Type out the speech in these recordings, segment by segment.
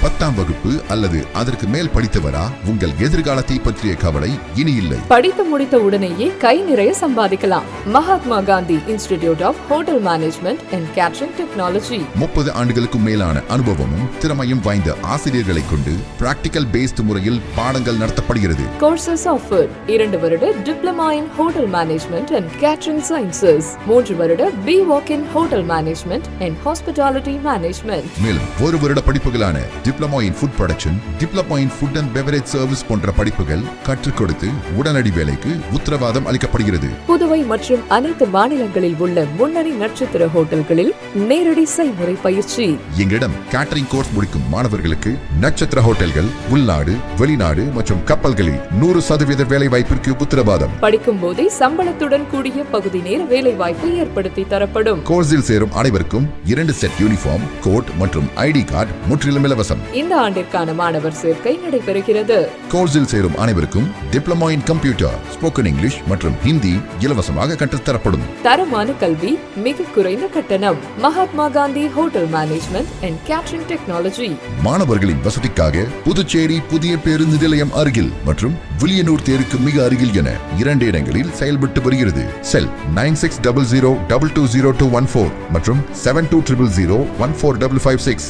10ஆம் வகுப்பு அல்லது அதற்கு மேல் படித்தவரா? உங்கள் எதிர்காலத்தை பற்றிய கவலை இனி இல்லை. படித்து முடித்த உடனேயே கை நிறைய சம்பாதிக்கலாம். Mahatma Gandhi institute of hotel management and catering technology. 30 ஆண்டுகளுக்கும் மேலான அனுபவமும் திறமையும் வாய்ந்த ஆசிரியர்களை கொண்டு பிராக்டிகல் பேஸ்ட் முறையில் பாடங்கள் நடத்தப்படுகிறது. கோர்சஸ் ஆஃபர் 2 வருட diploma in hotel management and catering sciences, 3 வருட B.Voc in hotel management and hospitality management. மேலும் 1 வருட படிப்புகளான diploma in food production, diploma in food and beverage service போன்ற படிப்புகள் கற்றுக் கொடுத்து உடனடி வேலைக்கு உத்தரவாதம் அளிக்கப்படுகிறது. புதுவை மற்றும் அனைத்து மாநிலங்களில் உள்ள முன்னணி நட்சத்திர ஹோட்டல்களில் நேரடி செய்முறை பயிற்சி. எங்களிடம் கேட்டரிங் கோர்ஸ் முடிக்கும் மாணவர்களுக்கு நட்சத்திர ஹோட்டல்கள், உள்நாடு, வெளிநாடு மற்றும் கப்பல்களில் 100% வேலை வாய்ப்பிற்கு உத்தரவாதம். படிக்கும் போதே சம்பளத்துடன் கூடிய பகுதி நேர வேலை வாய்ப்பு ஏற்படுத்தி தரப்படும். கோர்ஸில் சேரும் அனைவருக்கும் 2 செட் யூனிஃபார்ம், கோட் மற்றும் ஐடி கார்டு முற்றிலும் இலவசம். இந்த ஆண்டிற்கான மாணவர் சேர்க்கை நடைபெறுகிறது. கோர்ஸில் சேரும் அனைவருக்கும் diploma in computer, spoken English மற்றும் ஹிந்தி இலவசமாக கற்றுத்தரப்படும். தரமான கல்வி, மிக குறைந்த கட்டணம். Mahatma Gandhi hotel management and catering technology. மாணவர்களின் வசதிக்காக புதுச்சேரி புதிய பேருந்து நிலையம் அருகில் மற்றும் வில்லியனூர் தேருக்கு மிக அருகில் என 2 இடங்களில் செயல்பட்டு வருகிறது. செல் 9600220214 மற்றும் 7200014556.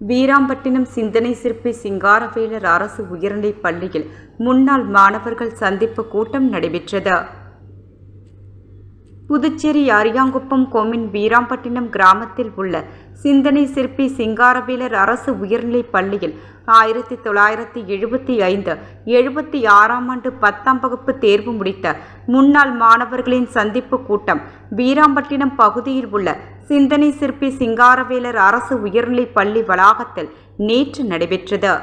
வீராம்பட்டினம் சிந்தனை சிற்பி சிங்காரவேலர் அரசு உயர்நிலைப் பள்ளியில் முன்னாள் மாணவர்கள் சந்திப்பு கூட்டம் நடைபெற்றது. புதுச்சேரி அரியாங்குப்பம் கோமின் வீராம்பட்டினம் கிராமத்தில் உள்ள சிந்தனை சிற்பி சிங்காரவேலர் அரசு உயர்நிலைப் பள்ளியில் 1975-76ஆம் ஆண்டு 10ஆம் வகுப்பு தேர்வு முடித்த முன்னாள் மாணவர்களின் சந்திப்பு கூட்டம் வீராம்பட்டினம் பகுதியில் உள்ள சிந்தனை சிற்பி சிங்காரவேலர் அரசு உயர்நிலைப் பள்ளி வளாகத்தில் நேற்று நடைபெற்றது.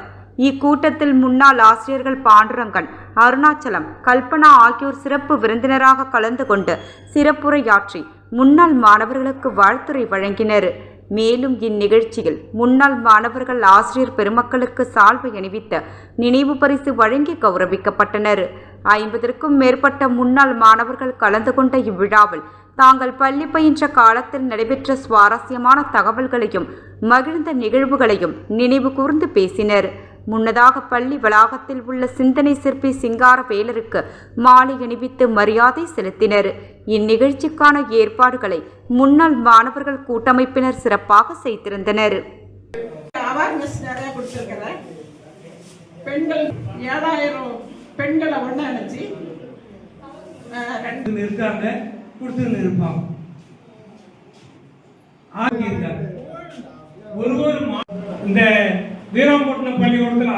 இக்கூட்டத்தில் முன்னாள் ஆசிரியர்கள் பாண்டுரங்கன், அருணாச்சலம், கல்பனா ஆகியோர் சிறப்பு விருந்தினராக கலந்து கொண்டு சிறப்புரையாற்றி முன்னாள் மாணவர்களுக்கு வாழ்த்துரை வழங்கினர். மேலும் இந்நிகழ்ச்சியில் முன்னாள் மாணவர்கள் ஆசிரியர் பெருமக்களுக்கு சால்வை அணிவித்து நினைவு பரிசு வழங்கி கௌரவிக்கப்பட்டனர். 50க்கும் மேற்பட்ட முன்னாள் மாணவர்கள் கலந்து கொண்ட இவ்விழாவில் தாங்கள் பள்ளி பயின்ற காலத்தில் நடைபெற்ற சுவாரஸ்யமான தகவல்களையும் மகிழ்ந்த நிகழ்வுகளையும் நினைவு கூர்ந்து பேசினர். முன்னதாக பள்ளி வளாகத்தில் உள்ள சிந்தனை சிற்பி சிங்காரவேலருக்கு மாலை அணிவித்து மரியாதை செலுத்தினர். இந்நிகழ்ச்சிக்கான ஏற்பாடுகளை முன்னாள் மாணவர்கள் கூட்டமைப்பினர் சிறப்பாக செய்திருந்தனர். பெண்களை ஒண்ணு அணைச்சி இருக்காங்க, கொடுத்துன்னு இருப்பாங்க. ஒரு இந்த வீராம்பட்டினம் பள்ளிக்கூடத்தில்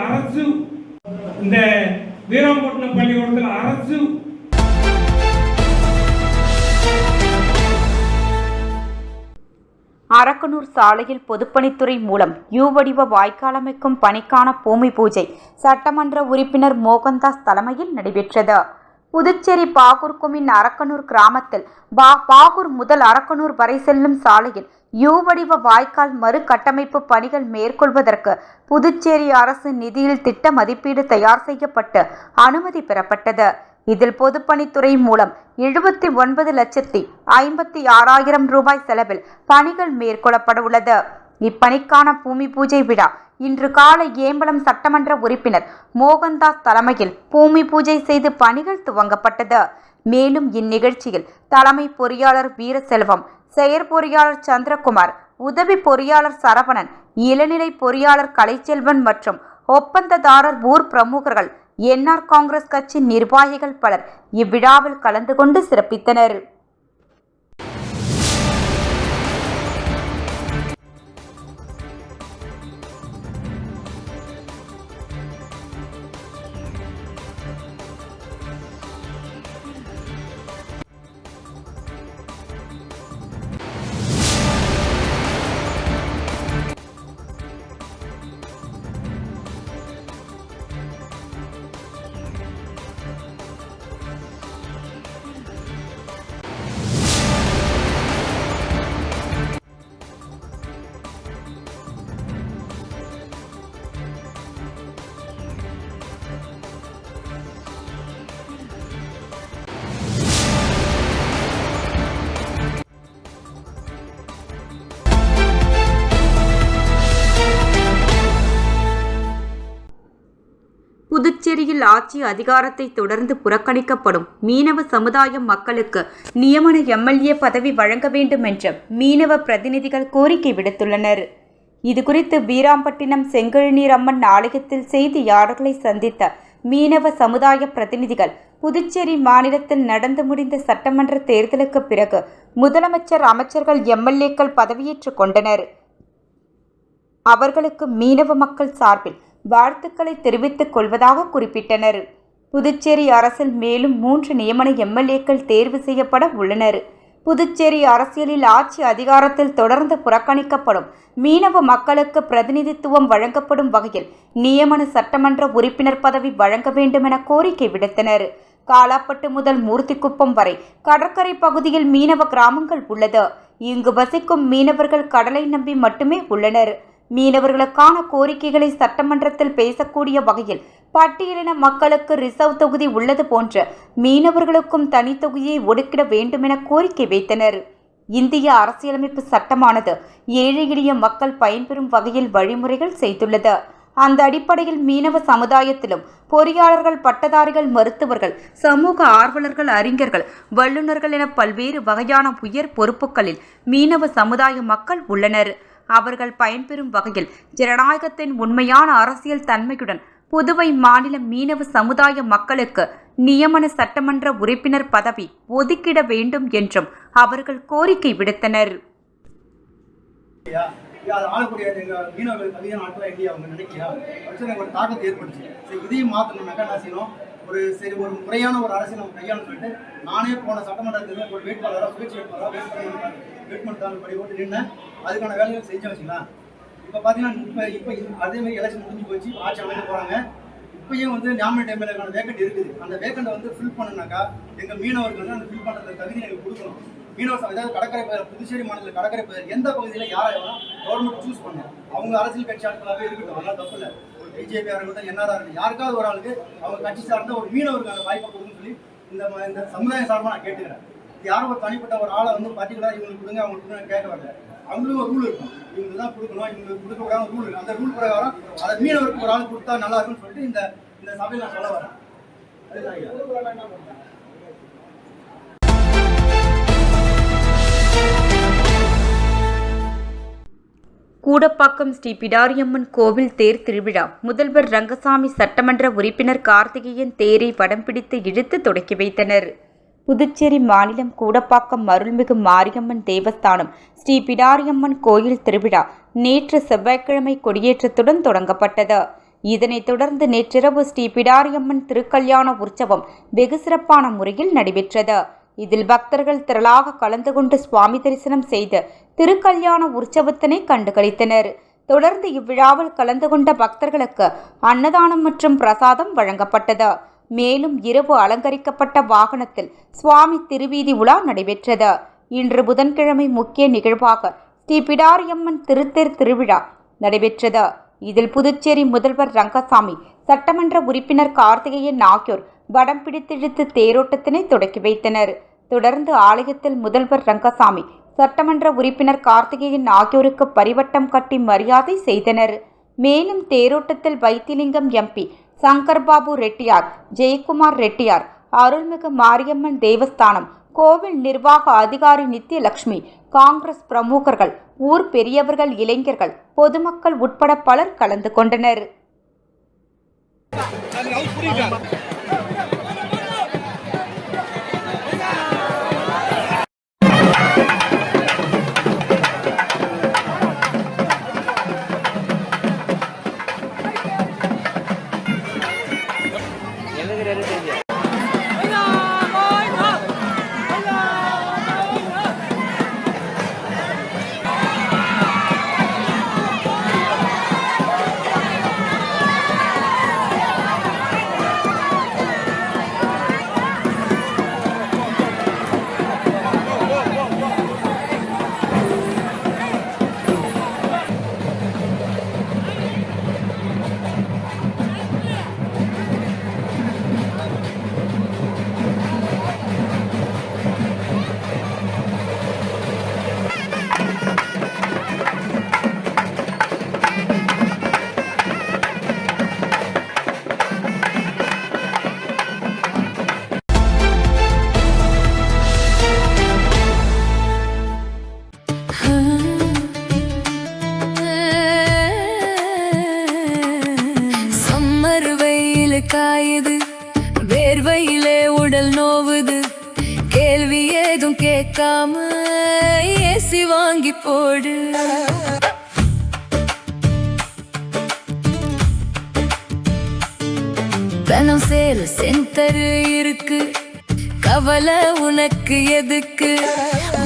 அரசு அரக்கனூர் சாலையில் பொதுப்பணித்துறை மூலம் யூ-வடிவ வாய்க்கால் அமைக்கும் பணிக்கான பூமி பூஜை சட்டமன்ற உறுப்பினர் மோகன்தாஸ் தலைமையில் நடைபெற்றது. புதுச்சேரி பாகூர் குமின் அரக்கனூர் கிராமத்தில் பாகூர் முதல் அரக்கனூர் வரை செல்லும் சாலையில் யூ-வடிவ வாய்க்கால் மறு கட்டமைப்பு பணிகள் மேற்கொள்வதற்கு புதுச்சேரி அரசு நிதியில் திட்ட மதிப்பீடு தயார் செய்யப்பட்டு அனுமதி பெறப்பட்டது. இதில் பொதுப்பணித்துறை மூலம் 79,56,000 ரூபாய் செலவில் பணிகள் மேற்கொள்ளப்பட உள்ளது. இப்பணிக்கான பூமி பூஜை விழா இன்று காலை ஏம்பலம் சட்டமன்ற உறுப்பினர் மோகன்தாஸ் தலைமையில் பூமி பூஜை செய்து பணிகள் துவங்கப்பட்டது. மேலும் இந்நிகழ்ச்சியில் தலைமை பொறியாளர் வீரசெல்வம், செயற்பொறியாளர் சந்திரகுமார், உதவி பொறியாளர் சரவணன், இளநிலை பொறியாளர் கலைச்செல்வன் மற்றும் ஒப்பந்ததாரர் ஊர் பிரமுகர்கள், என்ஆர் காங்கிரஸ் கட்சி நிர்வாகிகள் பலர் இவ்விழாவில் கலந்து கொண்டு சிறப்பித்தனர். புதுச்சேரியில் ஆட்சி அதிகாரத்தை தொடர்ந்து புறக்கணிக்கப்படும் மீனவ சமுதாய மக்களுக்கு நியமன எம்எல்ஏ பதவி வழங்க வேண்டும் என்று மீனவ பிரதிநிதிகள் கோரிக்கை விடுத்துள்ளனர். இதுகுறித்து வீராம்பட்டினம் செங்கழுநீர் அம்மன் ஆலயத்தில் செய்தியாளர்களை சந்தித்த மீனவ சமுதாய பிரதிநிதிகள் புதுச்சேரி மாநிலத்தில் நடந்து முடிந்த சட்டமன்ற தேர்தலுக்கு பிறகு முதலமைச்சர், அமைச்சர்கள், எம்எல்ஏக்கள் பதவியேற்றுக் கொண்டனர். அவர்களுக்கு மீனவ மக்கள் சார்பில் வாழ்த்துக்களை தெரிவித்துக் கொள்வதாக குறிப்பிட்டனர். புதுச்சேரி அரசில் மேலும் 3 நியமன எம்எல்ஏக்கள் தேர்வு செய்யப்பட உள்ளனர். புதுச்சேரி அரசியலில் ஆட்சி அதிகாரத்தில் தொடர்ந்து புறக்கணிக்கப்படும் மீனவ மக்களுக்கு பிரதிநிதித்துவம் வழங்கப்படும் வகையில் நியமன சட்டமன்ற உறுப்பினர் பதவி வழங்க வேண்டும் என கோரிக்கை விடுத்தனர். காலாப்பட்டு முதல் மூர்த்திக்குப்பம் வரை கடற்கரை பகுதியில் மீனவ கிராமங்கள் உள்ளது. இங்கு வசிக்கும் மீனவர்கள் கடலை நம்பி மட்டுமே உள்ளனர். மீனவர்களுக்கான கோரிக்கைகளை சட்டமன்றத்தில் பேசக்கூடிய வகையில் பட்டியலின மக்களுக்கு ரிசர்வ் தொகுதி உள்ளது போன்ற மீனவர்களுக்கும் தனி தொகுதியை ஒதுக்கிட வேண்டும் என கோரிக்கை வைத்தனர். இந்திய அரசியலமைப்பு சட்டமானது ஏழை எளிய மக்கள் பயன்பெறும் வகையில் வழிமுறைகள் செய்துள்ளது. அந்த அடிப்படையில் மீனவ சமுதாயத்திலும் பொறியாளர்கள், பட்டதாரிகள், மருத்துவர்கள், சமூக ஆர்வலர்கள், அறிஞர்கள், வல்லுநர்கள் என பல்வேறு வகையான உயர் பொறுப்புகளில் மீனவ சமுதாய மக்கள் உள்ளனர். அவர்கள் பயன்பெறும் வகையில் ஜனநாயகத்தின் உண்மையான அரசியல் தன்மையுடன் புதுவை மாநில மீனவ சமுதாய மக்களுக்கு நியமன சட்டமன்ற உறுப்பினர் பதவி ஒதுக்கிட வேண்டும் என்றும் அவர்கள் கோரிக்கை விடுத்தனர். ஒரு முறையான ஒரு அரசியல் நம்ம கையாளு சொல்லிட்டு நானே போன சட்டமன்றத்தில் ஒரு வேட்பாளராக சுயேட்சை வேட்பாளராக வேட்புமனு படி ஓட்டு நின்று அதுக்கான வேலைகள் செஞ்சு வச்சுக்கலாம். இப்போ பார்த்தீங்கன்னா இப்போ அதேமாதிரி எலெக்ஷன் முடிஞ்சு போச்சு, ஆட்சி அமைக்க போகிறாங்க. இப்பயும் நாமினேட் எம்எல்ஏக்கான வேக்கண்ட் இருக்குது. அந்த வேக்கண்டை ஃபில் பண்ணுனாக்கா எங்கள் மீனவருக்கு அந்த ஃபில் பண்ணுற தகுதி எங்களுக்கு கொடுக்கணும். மீனவர் அதாவது கடற்கரை பகுதியில், புதுச்சேரி மாநிலத்தில் கடற்கரை பகுதியில் எந்த பகுதியில் யாரை கவர்மெண்ட் சூஸ் பண்ணணும். அவங்க அரசியல் கட்சி ஆட்களாகவே இருக்கட்டும், அதெல்லாம் தப்பு இல்லை. ஒரு பிஜேபியாக இருக்கட்டும், என்ஆராக இருக்கட்டும், யாருக்காவது ஒரு ஆளுக்கு அவங்க கட்சி சார்ந்த ஒரு மீனவருக்கான வாய்ப்பை கொடுக்குன்னு சொல்லி இந்த சமுதாய சார்பாக நான் கேட்டுக்கிறேன். யாரும் ஒரு தனிப்பட்ட ஒரு ஆளை பர்டிகுலராக இவங்களுக்கு கொடுங்க, அவங்களுக்கு கொடுங்க கேட்க வரல. அவங்களும் ஒரு ரூல் இருக்கும், இவங்களுக்கு தான் கொடுக்கணும், இவங்களுக்கு கொடுக்க கூடாத ரூல் இருக்கு. அந்த ரூல் பிரகாரம் அதை மீனவருக்கு ஒரு ஆள் கொடுத்தா நல்லா இருக்குன்னு சொல்லிட்டு இந்த சபையில் நான் சொல்ல வரேன். கூடப்பாக்கம் ஸ்ரீ பிடாரியம்மன் கோவில் தேர் திருவிழா முதல்வர் ரங்கசாமி, சட்டமன்ற உறுப்பினர் கார்த்திகேயன் தேரை வடம் பிடித்து இழுத்து தொடக்கி வைத்தனர். புதுச்சேரி மாநிலம் கூடப்பாக்கம் அருள்மிகு மாரியம்மன் தேவஸ்தானம் ஸ்ரீ பிடாரியம்மன் கோயில் திருவிழா நேற்று செவ்வாய்க்கிழமை கொடியேற்றத்துடன் தொடங்கப்பட்டது. இதனைத் தொடர்ந்து நேற்றிரவு ஸ்ரீ பிடாரியம்மன் திருக்கல்யாண உற்சவம் வெகு சிறப்பான முறையில் நடைபெற்றது. இதில் பக்தர்கள் திரளாக கலந்து கொண்டு சுவாமி தரிசனம் செய்து திருக்கல்யாண உற்சவத்தினை கண்டுகளித்தனர். தொடர்ந்து இவ்விழாவில் கலந்து கொண்ட பக்தர்களுக்கு அன்னதானம் மற்றும் பிரசாதம் வழங்கப்பட்டது. மேலும் இரவு அலங்கரிக்கப்பட்ட வாகனத்தில் சுவாமி திருவீதி உலா நடைபெற்றது. இன்று புதன்கிழமை முக்கிய நிகழ்வாக ஸ்ரீ பிடாரியம்மன் திருத்தேர் திருவிழா நடைபெற்றது. இதில் புதுச்சேரி முதல்வர் ரங்கசாமி, சட்டமன்ற உறுப்பினர் கார்த்திகேயன் ஆகியோர் வடம் பிடித்திழுத்து தேரோட்டத்தினை தொடக்கி வைத்தனர். தொடர்ந்து ஆலயத்தில் முதல்வர் ரங்கசாமி, சட்டமன்ற உறுப்பினர் கார்த்திகேயன் ஆகியோருக்கு பரிவட்டம் கட்டி மரியாதை செய்தனர். மேலும் தேரோட்டத்தில் வைத்திலிங்கம் எம்பி, சங்கர்பாபு ரெட்டியார், ஜெயக்குமார் ரெட்டியார், அருள்மிகு மாரியம்மன் தேவஸ்தானம் கோவில் நிர்வாக அதிகாரி நித்யலட்சுமி, காங்கிரஸ் பிரமுகர்கள், ஊர் பெரியவர்கள், இளைஞர்கள், பொதுமக்கள் உட்பட பலர் கலந்து கொண்டனர். கேட்காம ஏசி வாங்கி போடு. தனம் சேல் சென்டர் இருக்கு, கவலை உனக்கு எதுக்கு?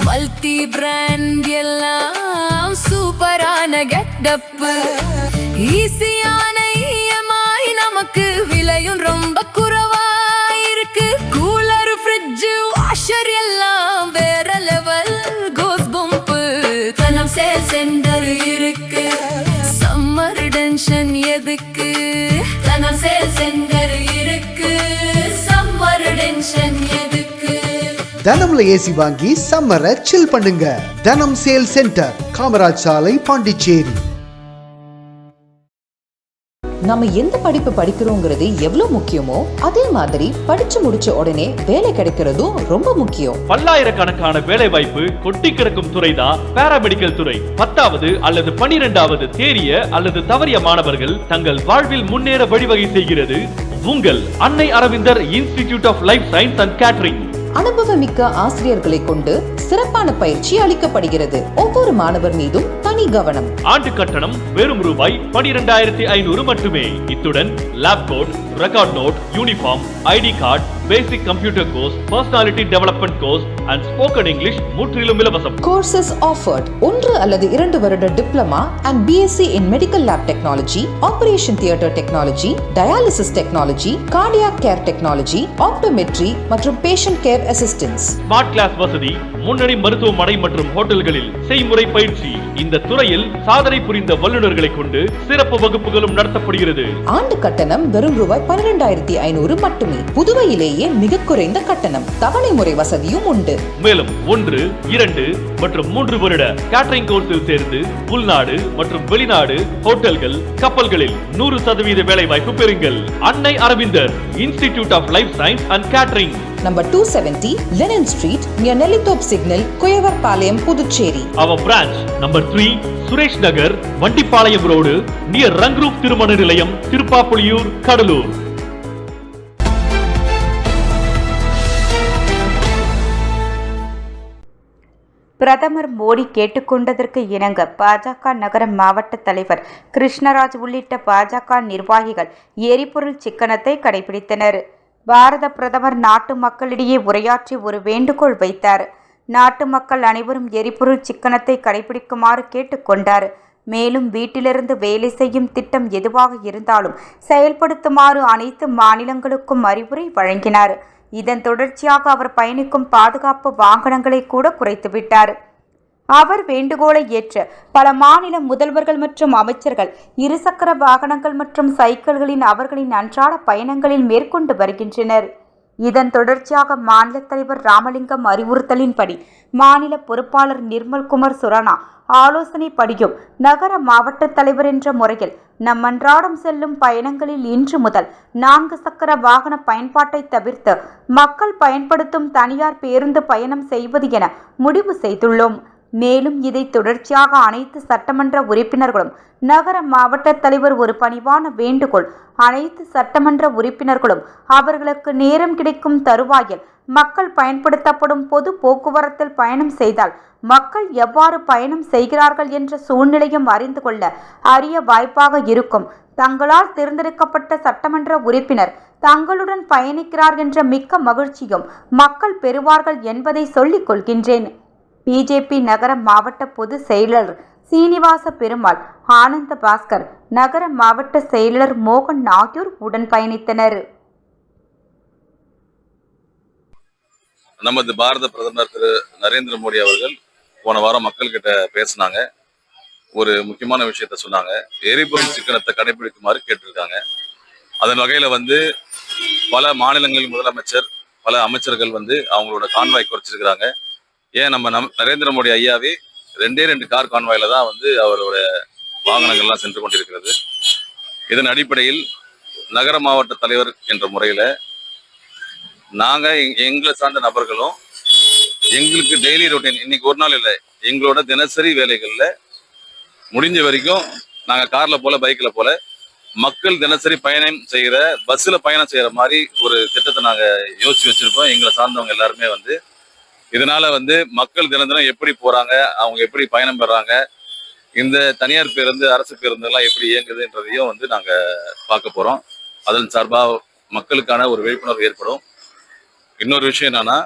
மல்டி பிராண்ட் எல்லாம் சூப்பரான கெட்டப்பு, ஈஸியான EMI, நமக்கு விலையும் ரொம்ப குறைவா இருக்கு. கூலர், ஃப்ரிட்ஜ், வாஷர் எல்லாம் வேற லெவல் கோஸ் பம்ப். தனம் சேல் சென்டர் இருக்கு, சம்மர் டென்ஷன் எதுக்கு? தனம் சேல் சென்டர் இருக்கு, சம்மர் டென்ஷன் எதுக்கு? தனம்ல ஏசி வாங்கி சம்மரை சில் பண்ணுங்க. தனம் சேல் சென்டர், காமராஜ் சாலை, பாண்டிச்சேரி. நம்ம எந்த படிப்பு படிக்கிறோங்கிறது எவ்வளவு முக்கியமோ அதே மாதிரி படிச்சு முடிச்ச உடனே வேலை கிடைக்கிறதும் ரொம்ப முக்கியம். பல்லாயிரக்கணக்கான வேலை வாய்ப்பு கொட்டி கிடக்கும் துறைதான் பாராமெடிக்கல் துறை. 10வது அல்லது 12வது தேறிய அல்லது தவறிய மாணவர்கள் தங்கள் வாழ்வில் முன்னேற வழிவகை செய்கிறது உங்கள் Annai Aravindar institute of life science and catering. அனுபவமிக்க ஆசிரியர்களை கொண்டு சிறப்பான பயிற்சி அளிக்கப்படுகிறது. ஒவ்வொரு மாணவர் மீதும் தனி கவனம். ஆண்டு கட்டணம் வெறும் ரூபாய் 12,500 மட்டுமே. இத்துடன் lab coat, record note, uniform, ID card, basic computer course, personality development course and spoken English முற்றிலும் இலவசம். கோர்சஸ் ஆஃபர்ட் 1 அல்லது 2 வருட diploma and BSc in medical lab technology, operation theatre technology, dialysis technology, cardiac care technology, optometry மற்றும் patient care assistance. Smart class வசதி, முன்னணி மருத்துவமனை மற்றும் ஹோட்டல்களில் செய்முறை பயிற்சி. இந்த துறையில் சாதனை புரிந்த வல்லுநர்களை கொண்டு சிறப்பு வகுப்புகளும் நடத்தப்படுகிறது. ஆண்டு கட்டணம் வெறும் ரூபாய் 12,500 மட்டுமே. புதுவையிலேயே மிக குறைந்த கட்டணம். தவணை முறை வசதியும் உண்டு. மேலும் 1, 2 மற்றும் 3 வருட கேட்டரிங் கோர்ஸில் சேர்ந்து உள்நாடு மற்றும் வெளிநாடு ஹோட்டல்கள், கப்பல்களில் 100% வேலை வாய்ப்பு பெறுங்கள். Annai Aravindar institute of life science and catering, number 270 Lenin street, near Nellithope signal, Kuyavarpalayam, Puducherry. Our branch number 3 Suresh Nagar, Vandipalayam road, near Rangroop திருமண நிலையம், திருப்பாப்புலியூர், கடலூர். பிரதமர் மோடி கேட்டுக்கொண்டதற்கு இணங்க பாஜக நகர மாவட்ட தலைவர் கிருஷ்ணராஜ் உள்ளிட்ட பாஜக நிர்வாகிகள் எரிபொருள் சிக்கனத்தை கடைபிடித்தனர். பாரத பிரதமர் நாட்டு மக்களிடையே உரையாற்றி ஒரு வேண்டுகோள் வைத்தார். நாட்டு மக்கள் அனைவரும் எரிபொருள் சிக்கனத்தை கடைபிடிக்குமாறு கேட்டுக்கொண்டார். மேலும் வீட்டிலிருந்து வேலை செய்யும் திட்டம் எதுவாக இருந்தாலும் செயல்படுத்துமாறு அனைத்து மாநிலங்களுக்கும் அறிவுரை வழங்கினார். இதன் தொடர்ச்சியாக அவர் பயணிக்கும் பாதுகாப்பு வாகனங்களை கூட குறைத்துவிட்டார். அவர் வேண்டுகோளை ஏற்ற பல மாநில முதல்வர்கள் மற்றும் அமைச்சர்கள் இருசக்கர வாகனங்கள் மற்றும் சைக்கிள்களின் அவர்களின் அன்றாட பயணங்களில் மேற்கொண்டு வருகின்றனர். இதன் தொடர்ச்சியாக மாநில தலைவர் ராமலிங்கம் அறிவுறுத்தலின்படி மாநில பொறுப்பாளர் நிர்மல்குமார் சுரானா ஆலோசனைப்படியும் நகர மாவட்ட தலைவர் என்ற முறையில் நம் அன்றாடம் செல்லும் பயணங்களில் இன்று முதல் 4 சக்கர வாகன பயன்பாட்டை தவிர்த்து மக்கள் பயன்படுத்தும் தனியார் பேருந்து பயணம் செய்வது என முடிவு செய்துள்ளோம். மேலும் இதை தொடர்ச்சியாக அனைத்து சட்டமன்ற உறுப்பினர்களும் நகர மாவட்ட தலைவர் ஒரு பணிவான வேண்டுகோள், அனைத்து சட்டமன்ற உறுப்பினர்களும் அவர்களுக்கு நேரம் கிடைக்கும் தருவாயில் மக்கள் பயன்படுத்தப்படும் பொது போக்குவரத்தில் பயணம் செய்தால் மக்கள் எவ்வாறு பயணம் செய்கிறார்கள் என்ற சூழ்நிலையும் அறிந்து கொள்ள அரிய வாய்ப்பாக இருக்கும். தங்களால் தேர்ந்தெடுக்கப்பட்ட சட்டமன்ற உறுப்பினர் தங்களுடன் பயணிக்கிறார் என்ற மிக்க மகிழ்ச்சியும் மக்கள் பெறுவார்கள் என்பதை சொல்லிக் கொள்கின்றேன். பிஜேபி நகர மாவட்ட பொதுச் செயலாளர் சீனிவாச பெருமாள், ஆனந்த பாஸ்கர், நகர மாவட்ட செயலாளர் மோகன் ஆகியோர் உடன் பயணித்தனர். நமது பாரத பிரதமர் திரு நரேந்திர மோடி அவர்கள் போன வாரம் மக்கள் கிட்ட பேசினாங்க. ஒரு முக்கியமான விஷயத்த சொன்னாங்க. எரிபொருள் சிக்கனத்தை கடைபிடிக்குமாறு கேட்டிருக்காங்க. அதன் வகையில பல மாநிலங்களின் முதலமைச்சர், பல அமைச்சர்கள் அவங்களோட கான்வாய் குறைச்சிருக்கிறாங்க. ஏன் நம்ம நரேந்திர மோடி ஐயாவே 2 கார் கான்வாயில தான் அவரோட வாகனங்கள்லாம் சென்று கொண்டிருக்கிறது. இதன் அடிப்படையில் நகர மாவட்ட தலைவர் என்ற முறையில நாங்க எங்களை சார்ந்த நபர்களும் எங்களுக்கு டெய்லி ரொட்டீன், இன்னைக்கு ஒரு நாள் இல்லை, எங்களோட தினசரி வேலைகள்ல முடிஞ்ச வரைக்கும் நாங்க கார்ல போல பைக்ல போல மக்கள் தினசரி பயணம் செய்கிற பஸ்ல பயணம் செய்யற மாதிரி ஒரு திட்டத்தை நாங்க யோசிச்சு வச்சிருக்கோம். எங்களை சார்ந்தவங்க எல்லாருமே இதனால வந்து மக்கள் தினம் தினம் எப்படி போறாங்க, அவங்க எப்படி பயணம் பெறாங்க, இந்த தனியார் பேருந்து அரசு பேருந்தெல்லாம் எப்படி இயங்குதுன்றதையும் வந்து நாங்க பார்க்க போறோம். அதன் சார்பாக மக்களுக்கான ஒரு விழிப்புணர்வு ஏற்படும். இன்னொரு விஷயம் என்னன்னா,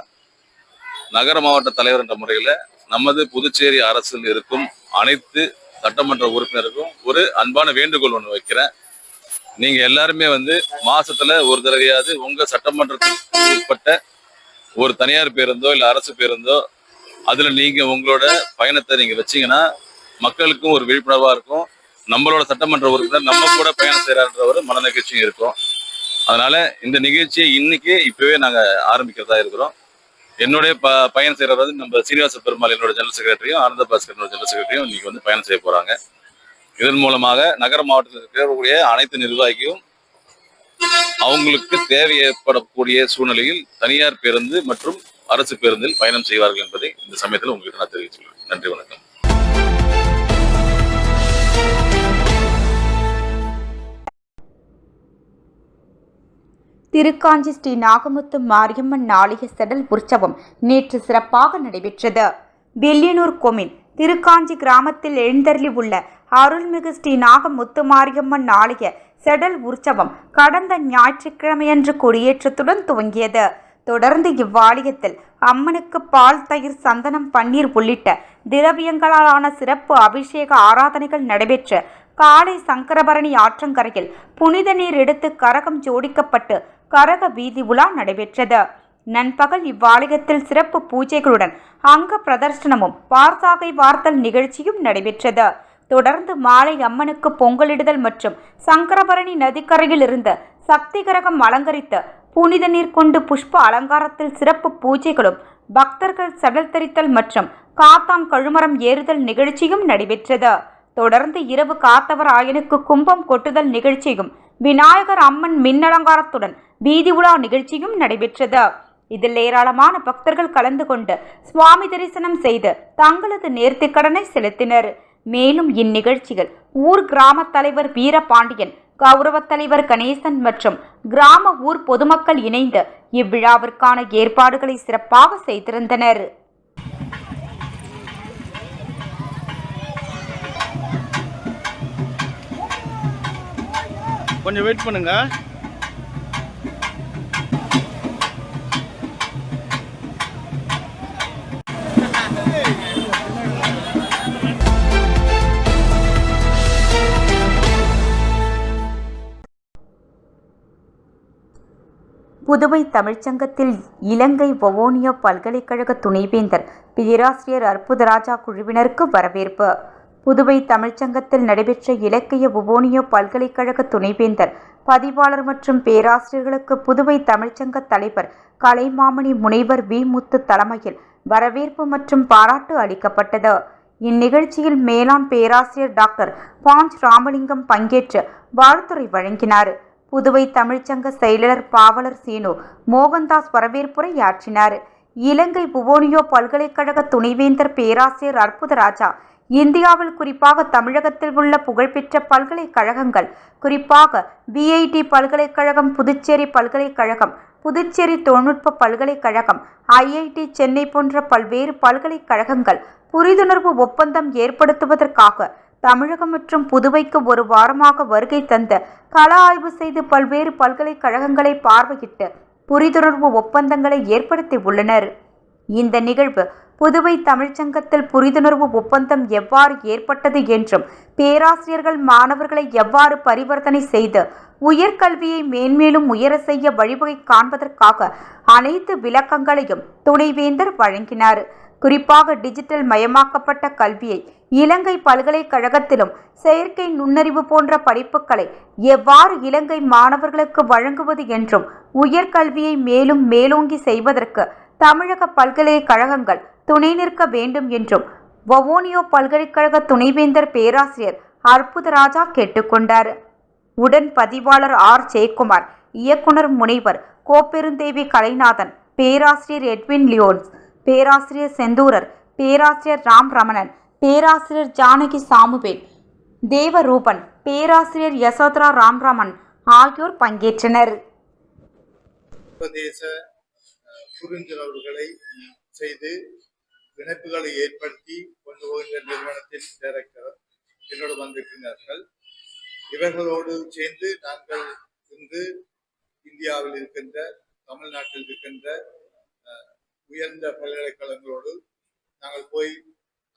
நகர மாவட்ட தலைவர் என்ற முறையில நமது புதுச்சேரி அரசில் இருக்கும் அனைத்து சட்டமன்ற உறுப்பினருக்கும் ஒரு அன்பான வேண்டுகோள் ஒன்று வைக்கிறேன். நீங்க எல்லாருமே வந்து மாசத்துல ஒரு தடவையாவது உங்க சட்டமன்றத்துக்கு உட்பட்ட ஒரு தனியார் பேருந்தோ இல்ல அரசு பேருந்தோ அதுல நீங்க உங்களோட பயணத்தை நீங்க வச்சீங்கன்னா மக்களுக்கும் ஒரு விழிப்புணர்வா இருக்கும். நம்மளோட சட்டமன்ற உறுப்பினர் நம்ம கூட பயணம் செய்யறான்ற ஒரு மனநிகழ்ச்சியும் இருக்கும். அதனால இந்த நிகழ்ச்சியை இப்பவே நாங்க ஆரம்பிக்கிறதா இருக்கிறோம். என்னுடைய பயணம் செய்யறது வந்து நம்ம சீனிவாச பெருமாள் என்னோட ஜெனரல் செக்ரட்டரியும் ஆனந்த பாஸ்கர் ஜெனரல் செக்ரட்டரியும் இன்னைக்கு வந்து பயணம் செய்ய போறாங்க. இதன் மூலமாக நகர மாவட்டத்தில் இருக்கக்கூடிய அனைத்து நிர்வாகியும் அவங்களுக்கு தேவை ஏற்படக்கூடிய சூழ்நிலையில் தனியார் பேருந்து மற்றும் அரசு பேருந்தில் பயணம் செய்வார்கள் என்பதை இந்த சமயத்தில் உங்களுக்கு நான் தெரிவிச்சுக்கிறேன். நன்றி, வணக்கம். திருக்காஞ்சி ஸ்ரீ நாகமுத்து மாரியம்மன் ஆலய செடல் உற்சவம் நேற்று சிறப்பாக நடைபெற்றது. வில்லியனூர் கொம்யூன் திருக்காஞ்சி கிராமத்தில் எழுந்தருளி உள்ள அருள்மிகு ஸ்ரீ நாகமுத்து மாரியம்மன் ஆலய செடல் உற்சவம் கடந்த ஞாயிற்றுக்கிழமையன்று கொடியேற்றத்துடன் துவங்கியது. தொடர்ந்து இவ்வாலயத்தில் அம்மனுக்கு பால், தயிர், சந்தனம், பன்னீர் உள்ளிட்ட திரவியங்களாலான சிறப்பு அபிஷேக ஆராதனைகள் நடைபெற்று காலை சங்கரபரணி ஆற்றங்கரையில் புனித நீர் எடுத்து கரகம் ஜோடிக்கப்பட்டு கரக வீதி உலா நடைபெற்றது. நண்பகல் இவ்வாலயத்தில் சிறப்பு பூஜைகளுடன் அங்க பிரதர்சனமும் பார்சாகை வார்த்தல் நிகழ்ச்சியும் நடைபெற்றது. தொடர்ந்து மாலை அம்மனுக்கு பொங்கலிடுதல் மற்றும் சங்கரபரணி நதிக்கரையில் இருந்த சக்தி கரகம் அலங்கரித்து புனித நீர் கொண்டு புஷ்ப அலங்காரத்தில் சிறப்பு பூஜைகளும் பக்தர்கள் சடல் தரித்தல் மற்றும் காத்தாம் கழுமரம் ஏறுதல் நிகழ்ச்சியும் நடைபெற்றது. தொடர்ந்து இரவு காத்தவர் ஆயனுக்கு கும்பம் கொட்டுதல் நிகழ்ச்சியும் விநாயகர் அம்மன் மின்னலங்காரத்துடன் வீதி உலா நிகழ்ச்சியும் நடைபெற்றது. இதில் ஏராளமான பக்தர்கள் கலந்து கொண்டு சுவாமி தரிசனம் செய்து தங்களது நேர்த்திக்கடனை செலுத்தினர். மேலும் இந்நிகழ்ச்சிகள் ஊர் கிராம தலைவர் வீரபாண்டியன், கௌரவ தலைவர் கணேசன் மற்றும் கிராம ஊர் பொதுமக்கள் இணைந்து இவ்விழாவிற்கான ஏற்பாடுகளை சிறப்பாக செய்திருந்தனர். கொஞ்சம் வெயிட் பண்ணுங்க. புதுவை தமிழ்ச்சங்கத்தில் இலங்கை வவோனியா பல்கலைக்கழக துணைவேந்தர் பேராசிரியர் அற்புதராஜா குழுவினருக்கு வரவேற்பு. புதுவை தமிழ்ச்சங்கத்தில் நடைபெற்ற இலக்கிய வவோனியா பல்கலைக்கழக துணைவேந்தர், பதிவாளர் மற்றும் பேராசிரியர்களுக்கு புதுவை தமிழ்ச்சங்க தலைவர் கலைமாமணி முனைவர் வி. முத்து தலைமையில் வரவேற்பு மற்றும் பாராட்டு அளிக்கப்பட்டது. இந்நிகழ்ச்சியில் மேலாண் பேராசிரியர் டாக்டர் பாஞ்ச் ராமலிங்கம் பங்கேற்று வாழ்த்துரை வழங்கினார். புதுவை தமிழ்ச்சங்க செயலாளர் பாவலர் சீனு மோகன்தாஸ் வரவேற்புரையாற்றினார். இலங்கை வவோனியா பல்கலைக்கழக துணைவேந்தர் பேராசிரியர் அற்புதராஜா இந்தியாவில் குறிப்பாக தமிழகத்தில் உள்ள புகழ்பெற்ற பல்கலைக்கழகங்கள், குறிப்பாக BIT பல்கலைக்கழகம், புதுச்சேரி பல்கலைக்கழகம், புதுச்சேரி தொழில்நுட்ப பல்கலைக்கழகம், IIT சென்னை போன்ற பல்வேறு பல்கலைக்கழகங்கள் புரிந்துணர்வு ஒப்பந்தம் ஏற்படுத்துவதற்காக தமிழகம் மற்றும் புதுவைக்கு ஒரு வாரமாக வருகை தந்து கள ஆய்வு செய்து பல்வேறு பல்கலைக்கழகங்களை பார்வையிட்டு புரிந்துணர்வு ஒப்பந்தங்களை ஏற்படுத்தி உள்ளனர். இந்த நிகழ்வு புதுவை தமிழ்ச்சங்கத்தில் புரிந்துணர்வு ஒப்பந்தம் எவ்வாறு ஏற்பட்டது என்றும் பேராசிரியர்கள் மாணவர்களை எவ்வாறு பரிவர்த்தனை செய்து உயர்கல்வியை மேன்மேலும் உயர செய்ய வழிவகை காண்பதற்காக அனைத்து விளக்கங்களையும் துணைவேந்தர் வழங்கினார். குறிப்பாக டிஜிட்டல் மயமாக்கப்பட்ட கல்வியை இலங்கை பல்கலைக்கழகத்திலும் செயற்கை நுண்ணறிவு போன்ற படிப்புகளை எவ்வாறு இலங்கை மாணவர்களுக்கு வழங்குவது என்றும் உயர்கல்வியை மேலும் மேலோங்கி செய்வதற்கு தமிழக பல்கலைக்கழகங்கள் துணை நிற்க வேண்டும் என்றும் வவோனியா பல்கலைக்கழக துணைவேந்தர் பேராசிரியர் அற்புதராஜா கேட்டுக்கொண்டார். உடன் பதிவாளர் ஆர். ஜெயக்குமார், இயக்குனர் முனைவர் கோப்பெருந்தேவி கலைநாதன், பேராசிரியர் எட்வின் லியோன்ஸ், பேராசிரியர் செந்தூரர், பேராசிரியர் ராம் ரமணன், பேராசிரியர் ஜானகி சாமுவேல், தேவரூபன், பேராசிரியர் யசோதரா ராம்ராமன் ஆகியோர் பங்கேற்றனர். சர்வதேச புரிந்துணர்வுகளை செய்து இணைப்புகளை ஏற்படுத்தி கொண்டு போகின்ற நிறுவனத்தின் டைரக்டர் என்னோடு வந்திருக்கிறார்கள். இவர்களோடு சேர்ந்து நாங்கள் இன்று இந்தியாவில் இருக்கின்ற தமிழ்நாட்டில் இருக்கின்ற உயர்ந்த பல்கலைக்கழகங்களோடு நாங்கள் போய்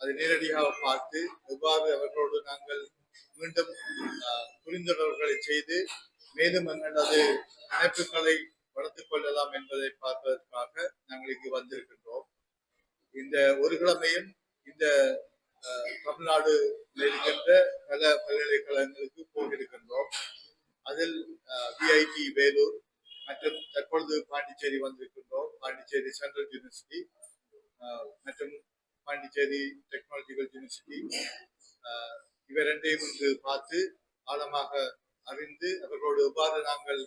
அதை நேரடியாக பார்த்து எவ்வாறு அவர்களோடு நாங்கள் மீண்டும் புரிந்துணர்வுகளை செய்து மேலும் எங்களது இணைப்புகளை வளர்த்துக் கொள்ளலாம் என்பதை பார்ப்பதற்காக நாங்கள் இங்கு வந்திருக்கின்றோம். இந்த ஒரு கிழமையும் இந்த தமிழ்நாடு இருக்கின்ற பல பல்கலைக்கழகங்களுக்கு போயிருக்கின்றோம். அதில் விஐடி வேலூர் மற்றும் தற்பொழுது பாண்டிச்சேரி வந்திருக்கின்றோம். பாண்டிச்சேரி சென்ட்ரல் யூனிவர்சிட்டி மற்றும் பாண்டிச்சேரி டெக்னாலஜிக்கல் யூனிவர்சிட்டி இவை ரெண்டையும் இன்று பார்த்து ஆழமாக அறிந்து அவர்களோடு எவ்வாறு நாங்கள்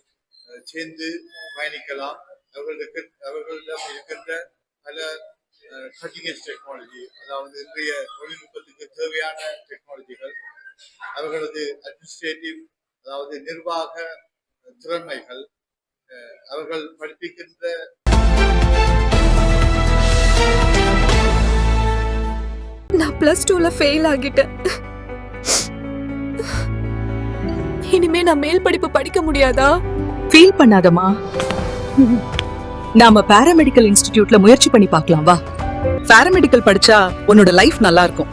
சேர்ந்து பயணிக்கலாம், அவர்களிடம் இருக்கின்ற பல கட்டிங் எட்ஜ் டெக்னாலஜி, அதாவது இன்றைய தொழில்நுட்பத்துக்கு தேவையான டெக்னாலஜிகள், அவர்களது அட்மினிஸ்ட்ரேட்டிவ் அதாவது நிர்வாக திறமைகள், அவர்கள் படிப்பிக்கின்ற நான் +2ல ஃபெயில் ஆகிட்டேன். இனிமே நான் மேல் படிப்பு படிக்க முடியாதா? ஃபீல் பண்ணாதமா, நாம பாராமெடிக்கல் இன்ஸ்டிடியூட்ல முயற்சி பண்ணி பார்க்கலாம் வா. பாராமெடிக்கல் படிச்சா உன்னோட லைஃப் நல்லா இருக்கும்.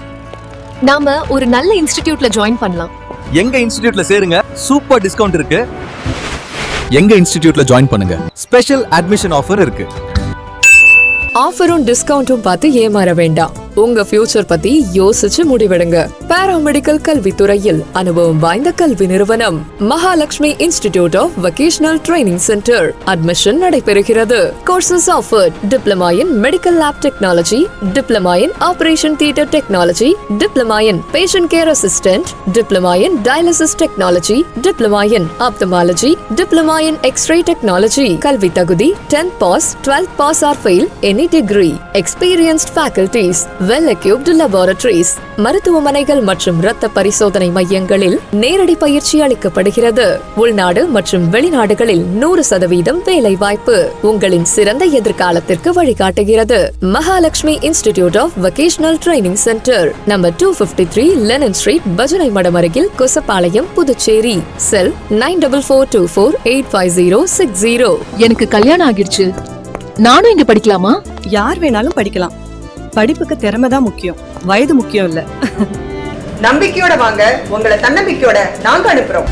நாம ஒரு நல்ல இன்ஸ்டிடியூட்ல ஜாயின் பண்ணலாம். எங்க இன்ஸ்டிடியூட்ல சேருங்க, சூப்பர் டிஸ்கவுண்ட் இருக்கு. எங்க இன்ஸ்டிடியூட்ல ஜாயின் பண்ணுங்க, ஸ்பெஷல் அட்மிஷன் ஆஃபர் இருக்கு. ஆஃபரும் டிஸ்கவுண்டும் பார்த்து ஏமாற வேண்டாம். உங்க ஃபியூச்சர் பத்தி யோசிச்சு முடிவெடுங்க. பாராமெடிக்கல் கல்வித்துறையில் அனுபவம் வாய்ந்த கல்வி நிறுவனம் Mahalakshmi institute of vocational training centre. Admission நடைபெறுகிறது. Courses offered: diploma in medical lab technology, diploma in operation theatre technology, diploma in patient care assistant, diploma in dialysis technology, diploma in ophthalmology, diploma in X ray technology. கல்வி தகுதி 10th pass, 12th pass or fail, any degree. Experienced faculties, well equipped laboratories. மருத்துவமனைகள் மற்றும் இரத்த பரிசோதனை மையங்களில் நேரடி பயிற்சி அளிக்கப்படுகிறது. உள்நாடு மற்றும் வெளிநாடுகளில் 100% வேலை வாய்ப்பு உங்களின் சிறந்த எதிர்காலத்திற்கு வழிகாட்டுகிறது. Mahalakshmi institute of vocational training centre, number 253 Lenin street, பஜனை மடம் அருகில், கொசப்பாளையம், புதுச்சேரி. செல் 94248506. எனக்கு கல்யாணம் ஆகிடுச்சு, நானும் இங்க படிக்கலாமா? யார் வேணாலும் படிக்கலாம். படிப்புக்கு திறமை தான் முக்கியம், வயது முக்கியம் இல்ல. நம்பிக்கையோட வாங்க, உங்களை தன்னம்பிக்கையோட நாங்க அனுப்புறோம்.